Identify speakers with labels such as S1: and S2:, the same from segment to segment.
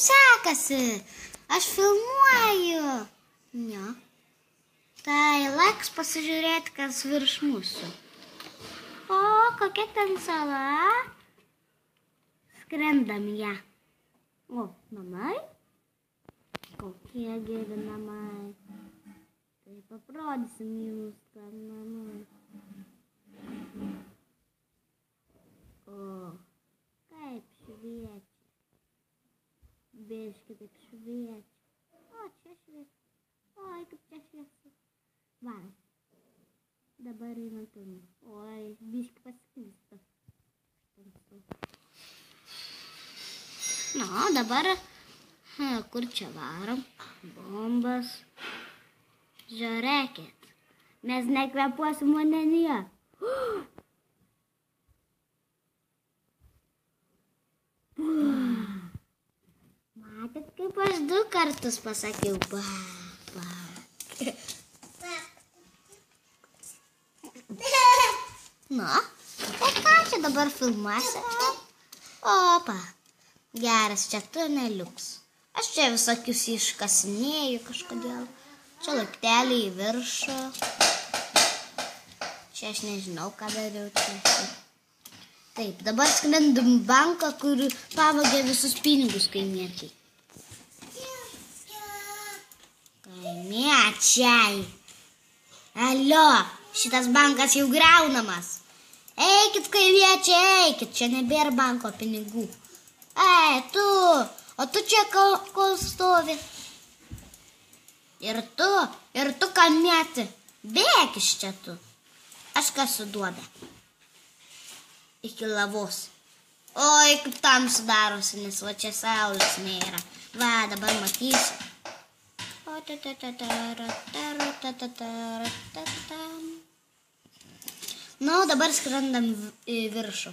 S1: sekasi? Aš filmuoju. Ne. Tai laikas pasižiūrėti, kas virš mūsų. O, kokia ten sala? Skrendam ją. O, namai? Kokie geri namai. Tai paprodysim jums, kad namai. O, kaip šviečia. Biški taip šviečia. O, čia šviečia. Oi, kaip čia šviečia. Varom. Dabar einam pirmą. Oi, biški pasiklysta. Na, dabar, kur čia varom? Bombas. Žiūrėkit, mes nekvepuosim vandenyje. Matėt, kaip aš 2 kartus pasakiau. Na, o ką čia dabar filmuosi? Opa, geras čia tuneliuks. Aš čia visokius iškasinėju kažkodėl. Čia laiptelį į viršų. Čia aš nežinau, ką dariau čia. Taip, dabar skrendam banką, kur pavogė visus pinigus kaimiečiai. Kaimiečiai. Alio, šitas bankas jau griaunamas. Eikit, kaimiečiai, eikit, čia nebėra banko pinigų. Ei, tu, o tu čia kol stovi. Ir tu kaimėti, bėk iš čia tu. Aš kasu duobę. Iki lavos. Oi, kaip tamsu darosi, nes va čia saulės nėra. Va, dabar matysiu. Na, dabar skrendam į viršų.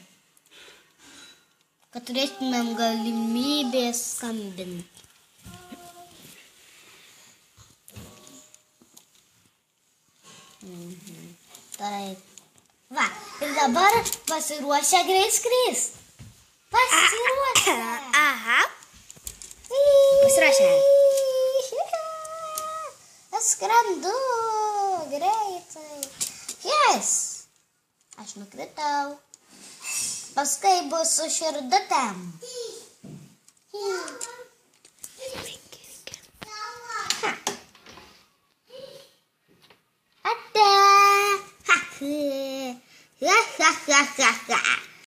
S1: Kad turėtumėm galimybės skambinti. Taip. Va, ir dabar pasiruošę greit skrist. Pasiruošę. Aha. Pasiruošę. Aš skrendu greitai. Yes. Aš nukritau. Paskui bus su širdutėm.